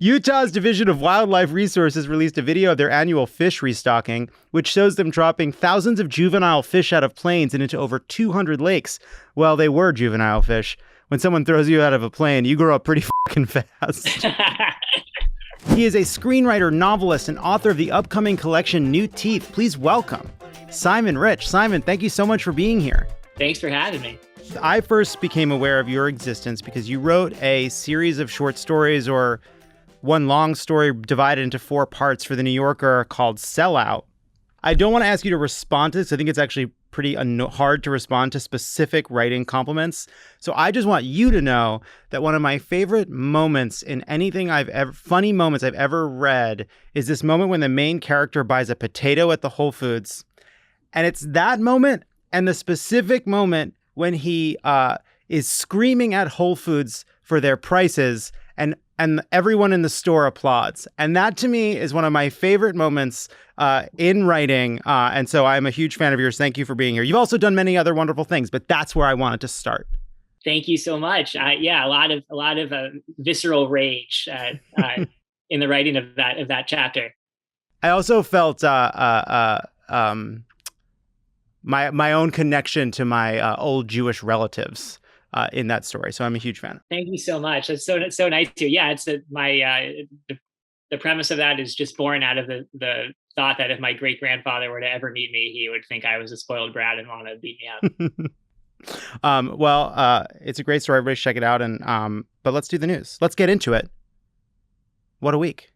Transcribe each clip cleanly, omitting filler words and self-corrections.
Utah's Division of Wildlife Resources released a video of their annual fish restocking, which shows them dropping thousands of juvenile fish out of planes and into over 200 lakes. Well, they were juvenile fish. When someone throws you out of a plane, you grow up pretty fucking fast. He is a screenwriter, novelist, and author of the upcoming collection New Teeth. Please welcome Simon Rich. Simon, thank you so much for being here. Thanks for having me. I first became aware of your existence because you wrote a series of short stories, or one long story divided into 4 parts, for The New Yorker called Sellout. I don't want to ask you to respond to this. I think it's actually pretty hard to respond to specific writing compliments. So I just want you to know that one of my favorite moments in anything funny moments I've ever read is this moment when the main character buys a potato at the Whole Foods. And it's that moment and the specific moment when he is screaming at Whole Foods for their prices and everyone in the store applauds. And that to me is one of my favorite moments in writing. And so I'm a huge fan of yours. Thank you for being here. You've also done many other wonderful things, but that's where I wanted to start. Thank you so much. Yeah, a lot of visceral rage in the writing of that chapter. I also felt my own connection to my old Jewish relatives in that story. So I'm a huge fan. Thank you so much. It's so nice to. Yeah, it's the premise of that is just born out of the thought that if my great grandfather were to ever meet me, he would think I was a spoiled brat and want to beat me up. It's a great story. Everybody check it out. And but let's do the news. Let's get into it. What a week.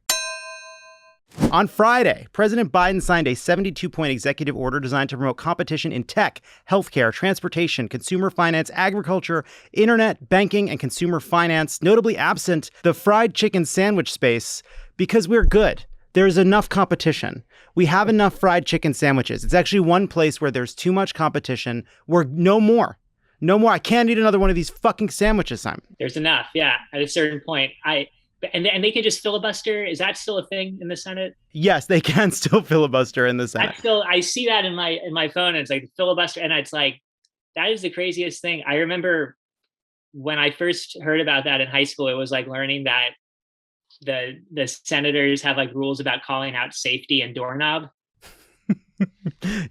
On Friday, President Biden signed a 72-point executive order designed to promote competition in tech, healthcare, transportation, consumer finance, agriculture, internet, banking, and consumer finance, notably absent the fried chicken sandwich space, because we're good. There is enough competition. We have enough fried chicken sandwiches. It's actually one place where there's too much competition. We're no more. No more. I can't eat another one of these fucking sandwiches, Simon. There's enough. Yeah. At a certain point, And they can just filibuster. Is that still a thing in the Senate? Yes, they can still filibuster in the Senate. I see that in my phone. And it's like filibuster, and it's like that is the craziest thing. I remember when I first heard about that in high school. It was like learning that the senators have like rules about calling out safety and doorknob.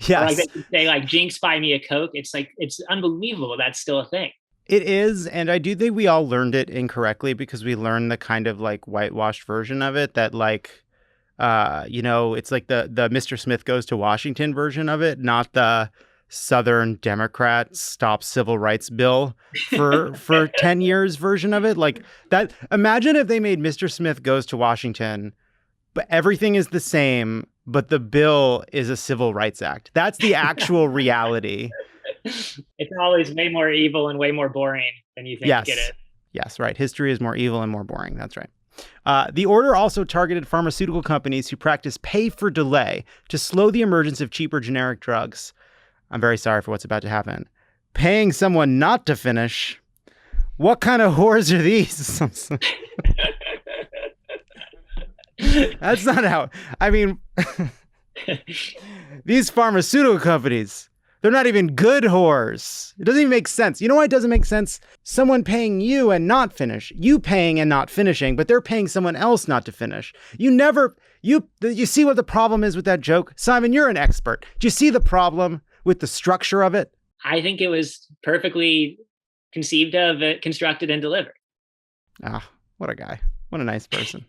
Yes, or like they can say like "Jinx, buy me a Coke." It's like it's unbelievable that's still a thing. It is, and I do think we all learned it incorrectly because we learned the kind of like whitewashed version of it that like, it's like the Mr. Smith Goes to Washington version of it, not the Southern Democrat Stop Civil Rights Bill for 10 years version of it. Like that. Imagine if they made Mr. Smith Goes to Washington, but everything is the same, but the bill is a Civil Rights Act. That's the actual reality. It's always way more evil and way more boring than you think. Yes. Get it? Yes, right. History is more evil and more boring. That's right. The order also targeted pharmaceutical companies who practice pay for delay to slow the emergence of cheaper generic drugs. I'm very sorry for what's about to happen. Paying someone not to finish. What kind of whores are these? That's not how. I mean, these pharmaceutical companies. They're not even good whores. It doesn't even make sense. You know why it doesn't make sense? Someone paying you and not finish. You paying and not finishing, but they're paying someone else not to finish. You see what the problem is with that joke? Simon, you're an expert. Do you see the problem with the structure of it? I think it was perfectly conceived of, constructed, and delivered. Ah, what a guy. What a nice person.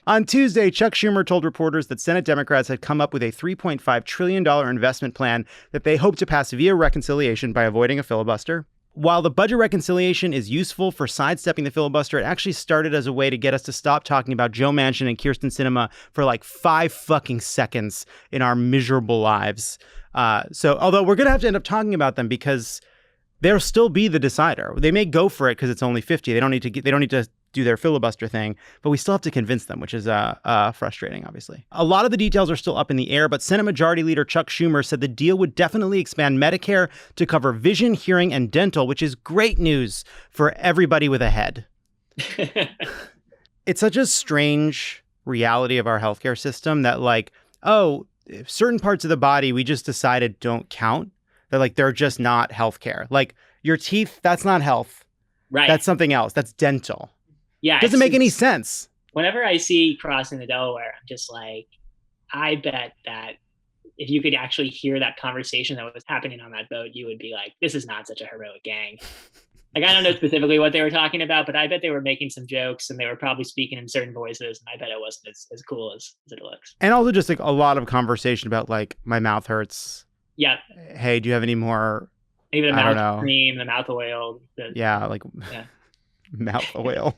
On Tuesday, Chuck Schumer told reporters that Senate Democrats had come up with a $3.5 trillion investment plan that they hope to pass via reconciliation by avoiding a filibuster. While the budget reconciliation is useful for sidestepping the filibuster, it actually started as a way to get us to stop talking about Joe Manchin and Kyrsten Sinema for like 5 fucking seconds in our miserable lives. Although we're going to have to end up talking about them because they'll still be the decider. They may go for it because it's only 50. They don't need to do their filibuster thing, but we still have to convince them, which is frustrating, obviously. A lot of the details are still up in the air, but Senate Majority Leader Chuck Schumer said the deal would definitely expand Medicare to cover vision, hearing, and dental, which is great news for everybody with a head. It's such a strange reality of our healthcare system that like, certain parts of the body we just decided don't count. They're just not healthcare. Like your teeth, that's not health. Right. That's something else. That's dental. Yeah. Doesn't make any sense. whenever I see crossing the Delaware, I'm just like, I bet that if you could actually hear that conversation that was happening on that boat, you would be like, this is not such a heroic gang. Like, I don't know specifically what they were talking about, but I bet they were making some jokes and they were probably speaking in certain voices. And I bet it wasn't as cool as it looks. And also just like a lot of conversation about like, my mouth hurts. Yeah. Hey, do you have any more? Maybe the mouth cream, the mouth oil. Mouth oil.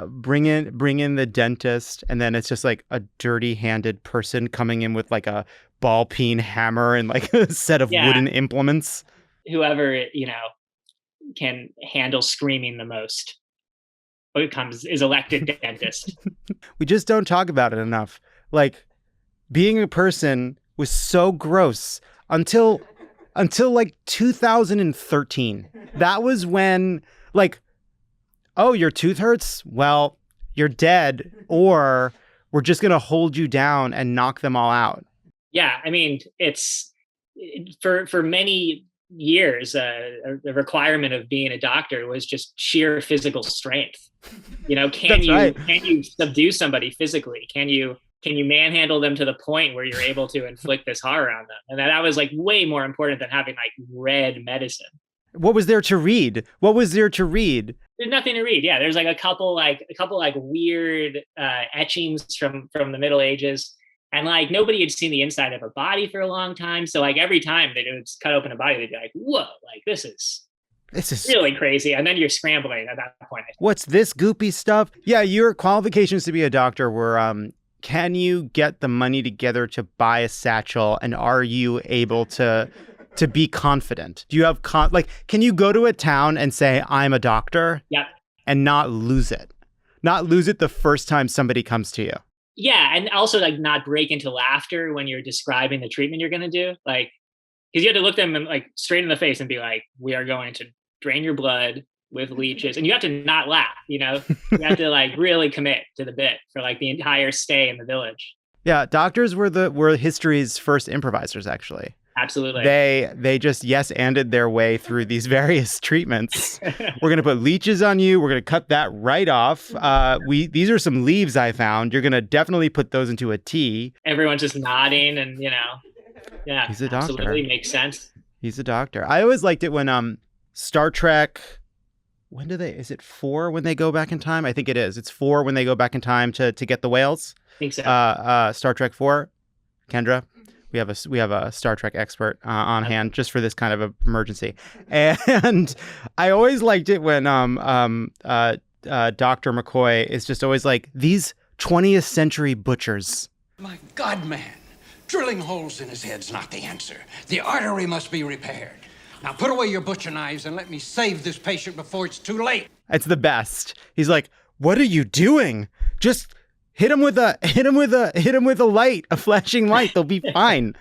Bring in the dentist, and then it's just like a dirty-handed person coming in with like a ball peen hammer and like a set of wooden implements. Whoever, can handle screaming the most is elected dentist. We just don't talk about it enough. Like, being a person was so gross until like 2013. That was when, like, oh, your tooth hurts? Well, you're dead, or we're just going to hold you down and knock them all out. Yeah, I mean, it's for many years, the requirement of being a doctor was just sheer physical strength. Can you subdue somebody physically? Can you manhandle them to the point where you're able to inflict this horror on them? And that was like way more important than having like read medicine. What was there to read? There's nothing to read. Yeah, there's like a couple weird etchings from the Middle Ages, and like nobody had seen the inside of a body for a long time. So like every time they would cut open a body, they'd be like, "Whoa, like this is really crazy." And then you're scrambling at that point. What's this goopy stuff? Yeah, your qualifications to be a doctor were can you get the money together to buy a satchel, and are you able to be confident? Do you have can you go to a town and say, I'm a doctor? Yeah. And not lose it the first time somebody comes to you? Yeah. And also like not break into laughter when you're describing the treatment you're going to do. Like, because you had to look them like straight in the face and be like, we are going to drain your blood with leeches. And you have to not laugh, you have to like really commit to the bit for like the entire stay in the village. Yeah. Doctors were history's first improvisers, actually. Absolutely. They just yes-anded their way through these various treatments. We're going to put leeches on you. We're going to cut that right off. These are some leaves I found. You're going to definitely put those into a tea. Everyone's just nodding and, yeah. He's a doctor. Absolutely makes sense. He's a doctor. I always liked it when Star Trek, is it 4 when they go back in time? I think it is. It's 4 when they go back in time to get the whales. I think so. Star Trek 4. Kendra? We have a Star Trek expert on hand just for this kind of emergency, and I always liked it when Dr. McCoy is just always like, these 20th century butchers. My God, man, drilling holes in his head's not the answer. The artery must be repaired. Now put away your butcher knives and let me save this patient before it's too late. It's the best. He's like, what are you doing? Just hit him with a light, a flashing light. They'll be fine.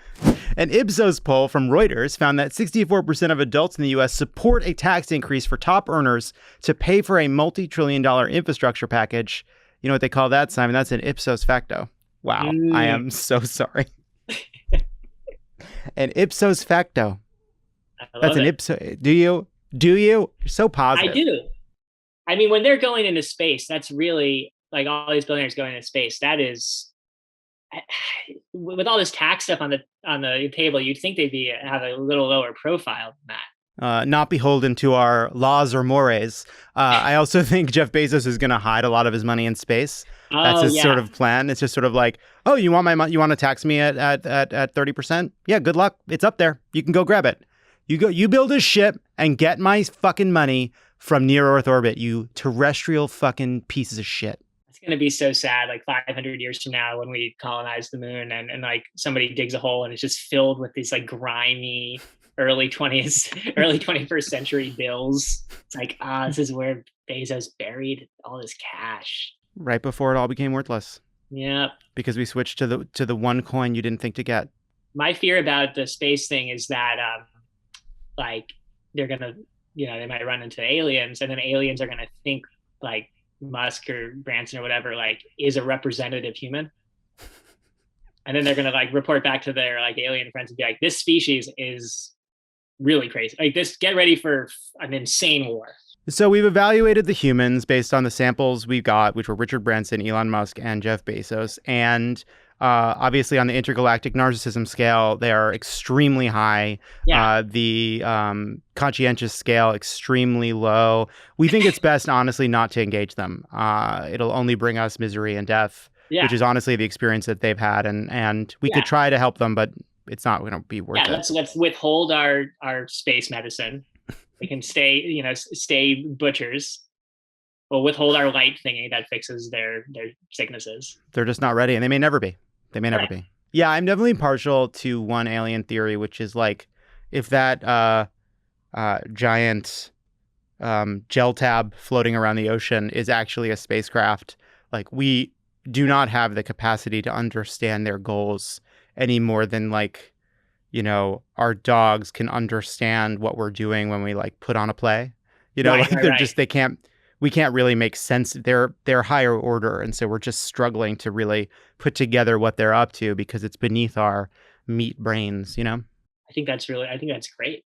An Ipsos poll from Reuters found that 64% of adults in the U.S. support a tax increase for top earners to pay for a multi-trillion-dollar infrastructure package. You know what they call that, Simon? That's an Ipsos facto. Wow. I am so sorry. An Ipsos facto. That's an Ipsos. Do you? You're so positive. I do. I mean, when they're going into space, that's really like all these billionaires going into space. That is, with all this tax stuff on the table, you'd think they'd have a little lower profile than that. Not beholden to our laws or mores. I also think Jeff Bezos is going to hide a lot of his money in space. That's his sort of plan. It's just sort of like, oh, you want my money? You want to tax me at 30%? Yeah, good luck. It's up there. You can go grab it. You build a ship and get my fucking money from near Earth orbit, you terrestrial fucking pieces of shit. It's going to be so sad, like 500 years from now when we colonize the moon and like somebody digs a hole and it's just filled with these like grimy early 21st century bills. It's like, this is where Bezos buried all this cash. Right before it all became worthless. Yeah. Because we switched to the one coin you didn't think to get. My fear about the space thing is that like they're going to, they might run into aliens and then aliens are going to think like Musk or Branson or whatever, like, is a representative human. And then they're going to like report back to their like alien friends and be like, this species is really crazy. Like this, get ready for an insane war. So we've evaluated the humans based on the samples we got, which were Richard Branson, Elon Musk, and Jeff Bezos. And obviously on the intergalactic narcissism scale, they are extremely high. Yeah. The conscientious scale, extremely low. We think it's best, honestly, not to engage them. It'll only bring us misery and death, Yeah. which is honestly the experience that they've had. And we could try to help them, but it's not going to be worth it. Let's withhold our space medicine. We can stay butchers. We'll withhold our light thingy that fixes their sicknesses. They're just not ready, and they may never be. They may never be. Yeah, I'm definitely partial to one alien theory, which is like if that giant gel tab floating around the ocean is actually a spacecraft, like we do not have the capacity to understand their goals any more than like, you know, our dogs can understand what we're doing when we like put on a play. You know, we can't really make sense. They're higher order. And so we're just struggling to really put together what they're up to because it's beneath our meat brains, you know? I think that's great.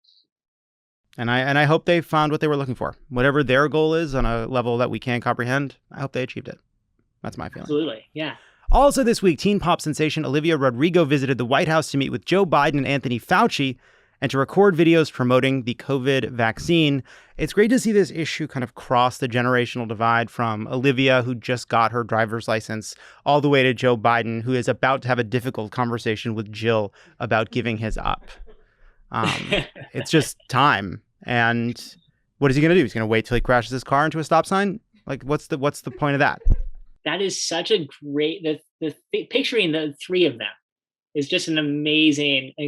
And I hope they found what they were looking for. Whatever their goal is on a level that we can't comprehend, I hope they achieved it. That's my feeling. Absolutely. Yeah. Also this week, teen pop sensation Olivia Rodrigo visited the White House to meet with Joe Biden and Anthony Fauci and to record videos promoting the COVID vaccine. It's great to see this issue kind of cross the generational divide from Olivia, who just got her driver's license, all the way to Joe Biden, who is about to have a difficult conversation with Jill about giving his up. It's just time. And what is he going to do? He's going to wait till he crashes his car into a stop sign? Like, what's the point of that? That is such a great, picturing the three of them is just an amazing, I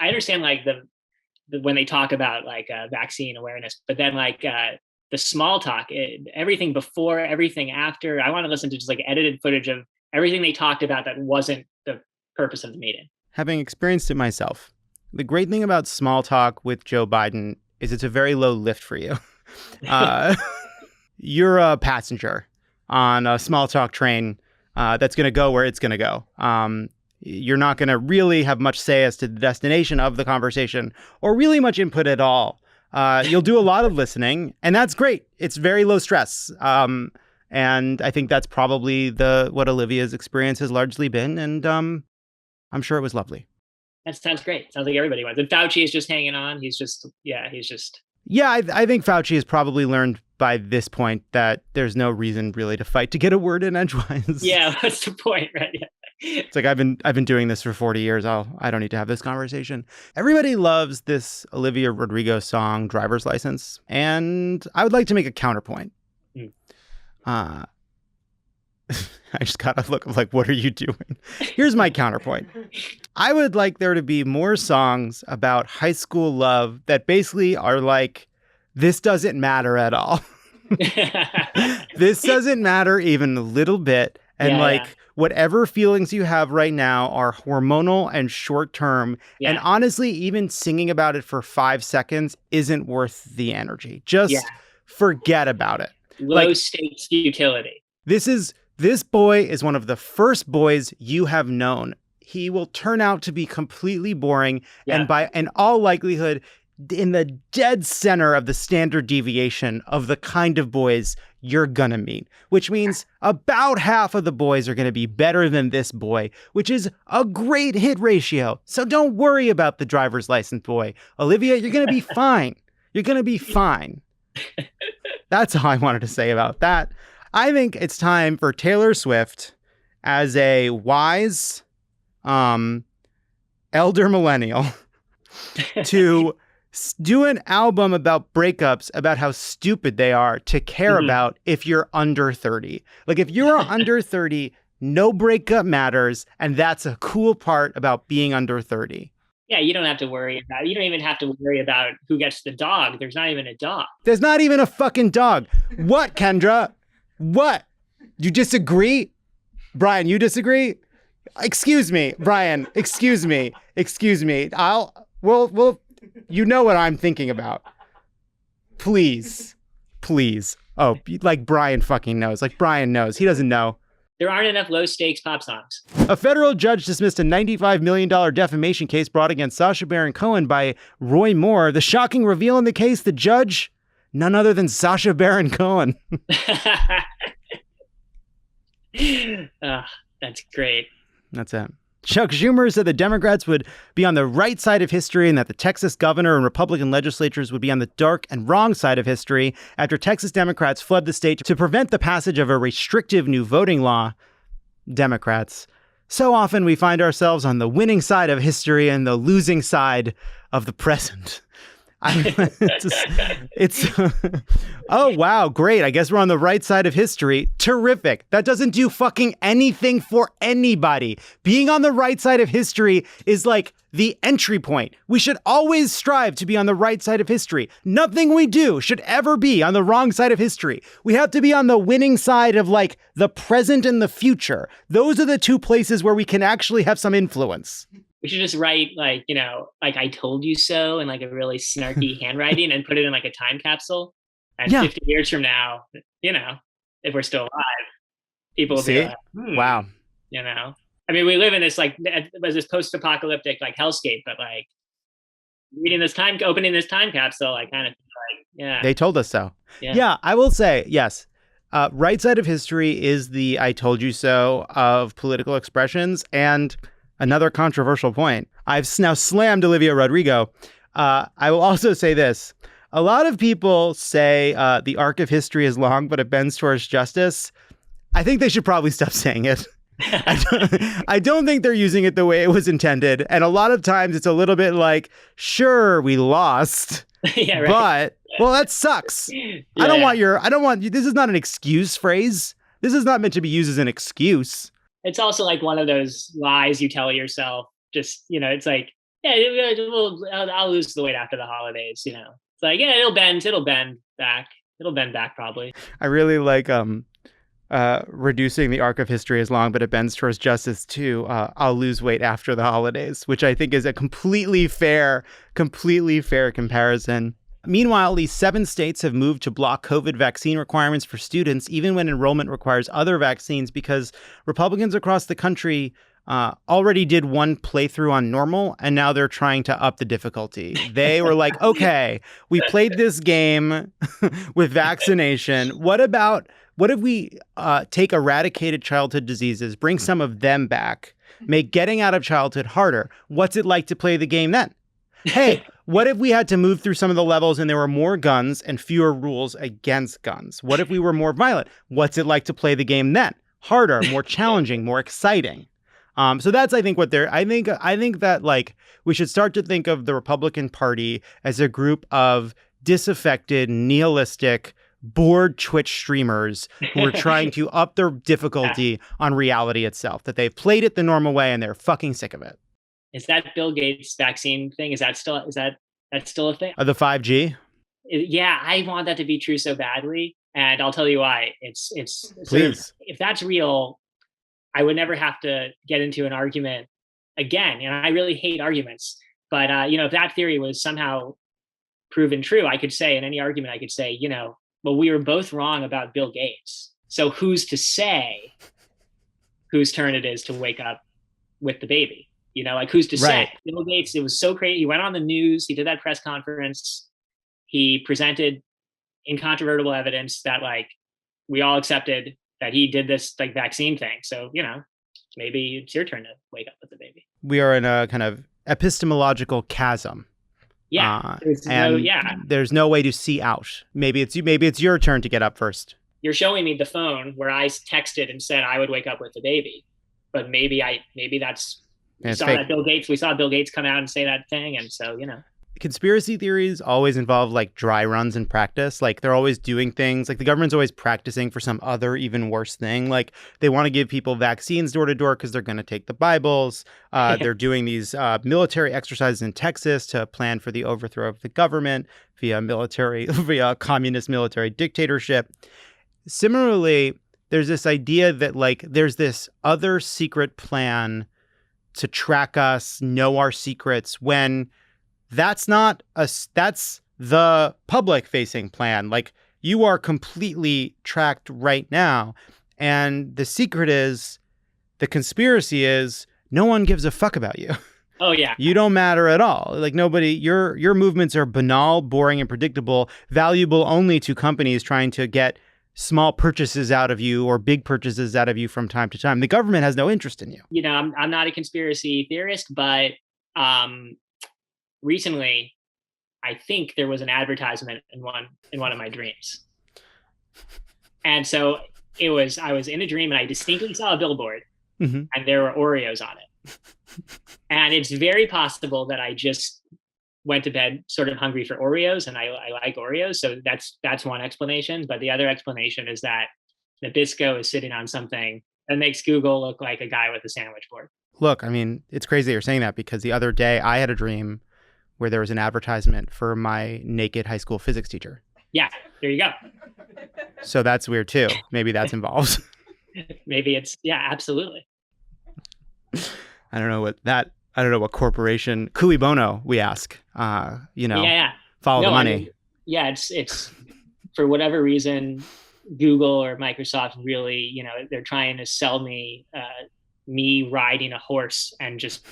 understand like when they talk about like vaccine awareness, but then like the small talk, everything before, everything after, I want to listen to just like edited footage of everything they talked about that wasn't the purpose of the meeting. Having experienced it myself, the great thing about small talk with Joe Biden is it's a very low lift for you. You're a passenger on a small talk train that's going to go where it's going to go. You're not going to really have much say as to the destination of the conversation or really much input at all. You'll do a lot of listening, and that's great. It's very low stress. And I think that's probably what Olivia's experience has largely been. And I'm sure it was lovely. That sounds great. Sounds like everybody wants. And Fauci is just hanging on. Yeah, I think Fauci has probably learned by this point that there's no reason really to fight to get a word in edgewise. Yeah, that's the point, right? Yeah. It's like I've been doing this for 40 years. I don't need to have this conversation. Everybody loves this Olivia Rodrigo song, Driver's License, and I would like to make a counterpoint. I just got a look of like, what are you doing? Here's my counterpoint. I would like there to be more songs about high school love that basically are like, this doesn't matter at all. This doesn't matter even a little bit. And whatever feelings you have right now are hormonal and short term. Yeah. And honestly, even singing about it for 5 seconds isn't worth the energy. Just forget about it. Low stakes futility. This boy is one of the first boys you have known. He will turn out to be completely boring and in all likelihood in the dead center of the standard deviation of the kind of boys you're gonna meet, which means about half of the boys are gonna be better than this boy, which is a great hit ratio. So don't worry about the driver's license boy. Olivia, you're gonna be fine. You're gonna be fine. That's all I wanted to say about that. I think it's time for Taylor Swift as a wise elder millennial to do an album about breakups, about how stupid they are to care about if you're under 30. Like if you're under 30, no breakup matters. And that's a cool part about being under 30. Yeah, you don't even have to worry about who gets the dog. There's not even a dog. There's not even a fucking dog. What, Kendra? What? You disagree? Brian, you disagree? Excuse me, Brian. Excuse me. We'll you know what I'm thinking about. Please. Oh, like Brian fucking knows. Like Brian knows. He doesn't know. there aren't enough low stakes pop songs. A federal judge dismissed a $95 million defamation case brought against Sacha Baron Cohen by Roy Moore. The shocking reveal in the case, the judge, none other than Sacha Baron Cohen. That's great. That's it. Chuck Schumer said the Democrats would be on the right side of history and that the Texas governor and Republican legislatures would be on the dark and wrong side of history after Texas Democrats fled the state to prevent the passage of a restrictive new voting law. Democrats. So often we find ourselves on the winning side of history and the losing side of the present. Oh, wow. Great. I guess we're on the right side of history. Terrific. That doesn't do fucking anything for anybody. Being on the right side of history is like the entry point. We should always strive to be on the right side of history. Nothing we do should ever be on the wrong side of history. We have to be on the winning side of like the present and the future. Those are the two places where we can actually have some influence. We should just write like, like I told you so in like a really snarky handwriting and put it in like a time capsule. And 50 years from now, if we're still alive, people will be like, wow. I mean, we live in this like this post-apocalyptic like hellscape, but like opening this time capsule, I kind of feel like, yeah. They told us so. Yeah, I will say, yes. Right side of history is the I told you so of political expressions. And another controversial point. I've now slammed Olivia Rodrigo. I will also say this. A lot of people say the arc of history is long, but it bends towards justice. I think they should probably stop saying it. I don't think they're using it the way it was intended. And a lot of times it's a little bit like, sure, we lost, yeah, right. But, well, that sucks. Yeah. I don't want this is not an excuse phrase. This is not meant to be used as an excuse. It's also like one of those lies you tell yourself. Just, it's like, yeah, I'll lose the weight after the holidays. It's like, yeah, it'll bend back probably. I really like reducing the arc of history as long, but it bends towards justice too. I'll lose weight after the holidays, which I think is a completely fair comparison. Meanwhile, at least 7 states have moved to block COVID vaccine requirements for students, even when enrollment requires other vaccines, because Republicans across the country already did one playthrough on normal, and now they're trying to up the difficulty. They were like, okay, we played this game with vaccination. What if we take eradicated childhood diseases, bring some of them back, make getting out of childhood harder? What's it like to play the game then? Hey, what if we had to move through some of the levels and there were more guns and fewer rules against guns? What if we were more violent? What's it like to play the game then? Harder, more challenging, more exciting. So that's, I think, I think that like we should start to think of the Republican Party as a group of disaffected, nihilistic, bored Twitch streamers who are trying to up their difficulty on reality itself, that they've played it the normal way and they're fucking sick of it. Is that Bill Gates vaccine thing? That's still a thing? The 5G? Yeah, I want that to be true so badly. And I'll tell you why. It's please. If that's real, I would never have to get into an argument again. And I really hate arguments. But, if that theory was somehow proven true, I could say in any argument, well, we were both wrong about Bill Gates. So who's to say whose turn it is to wake up with the baby? Who's to say? Bill Gates, it was so crazy. He went on the news. He did that press conference. He presented incontrovertible evidence that like we all accepted that he did this like vaccine thing. So, maybe it's your turn to wake up with the baby. We are in a kind of epistemological chasm. Yeah. There's no way to see out. Maybe it's your turn to get up first. You're showing me the phone where I texted and said I would wake up with the baby. But maybe that's we saw Bill Gates come out and say that thing. And so, Conspiracy theories always involve like dry runs in practice. Like they're always doing things like the government's always practicing for some other even worse thing. Like they want to give people vaccines door to door because they're going to take the Bibles. They're doing these military exercises in Texas to plan for the overthrow of the government via communist military dictatorship. Similarly, there's this idea that like there's this other secret plan to track us, know our secrets, when that's the public facing plan. Like you are completely tracked right now. And the secret is, the conspiracy is, no one gives a fuck about you. Oh, yeah. You don't matter at all. Like nobody, your movements are banal, boring, and predictable, valuable only to companies trying to get small purchases out of you or big purchases out of you from time to time. The government has no interest in you. You know, I'm not a conspiracy theorist, but recently, I think there was an advertisement in one of my dreams. And so I was in a dream and I distinctly saw a billboard and there were Oreos on it. And it's very possible that I just went to bed sort of hungry for Oreos, and I like Oreos. So that's one explanation. But the other explanation is that Nabisco is sitting on something that makes Google look like a guy with a sandwich board. Look, I mean, it's crazy you're saying that because the other day I had a dream where there was an advertisement for my naked high school physics teacher. Yeah, there you go. So that's weird too. Maybe that's involved. Maybe it's, yeah, absolutely. I don't know what corporation, cui bono, we ask, follow the money. I mean, yeah, it's for whatever reason, Google or Microsoft really, they're trying to sell me, me riding a horse and just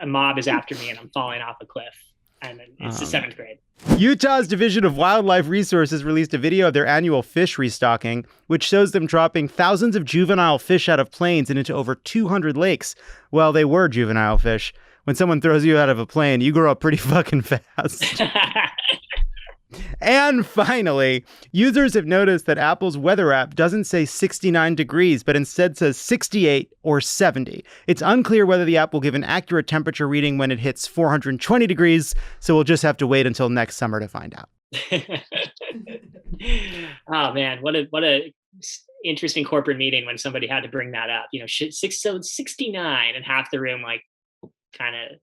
a mob is after me and I'm falling off a cliff. And it's the 7th grade. Utah's Division of Wildlife Resources released a video of their annual fish restocking, which shows them dropping thousands of juvenile fish out of planes and into over 200 lakes. Well, they were juvenile fish. When someone throws you out of a plane, you grow up pretty fucking fast. And finally, users have noticed that Apple's weather app doesn't say 69 degrees, but instead says 68 or 70. It's unclear whether the app will give an accurate temperature reading when it hits 420 degrees, so we'll just have to wait until next summer to find out. Oh man, what a interesting corporate meeting when somebody had to bring that up. 69, and half the room kind of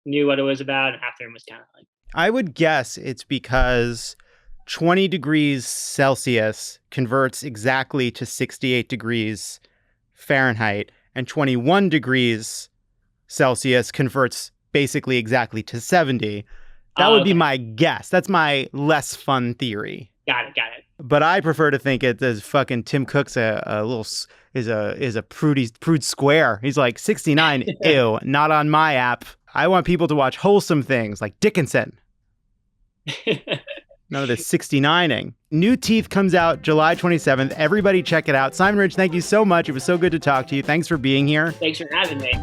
knew what it was about, and half the room was kind of like. I would guess it's because 20 degrees Celsius converts exactly to 68 degrees Fahrenheit, and 21 degrees Celsius converts basically exactly to 70. That would be my guess. That's my less fun theory. Got it. But I prefer to think it as fucking Tim Cook's is a prude square. He's like 69. Ew, not on my app. I want people to watch wholesome things like Dickinson. None of this 69ing. New Teeth comes out July 27th. Everybody check it out. Simon Rich, thank you so much. It was so good to talk to you. Thanks for being here. Thanks for having me.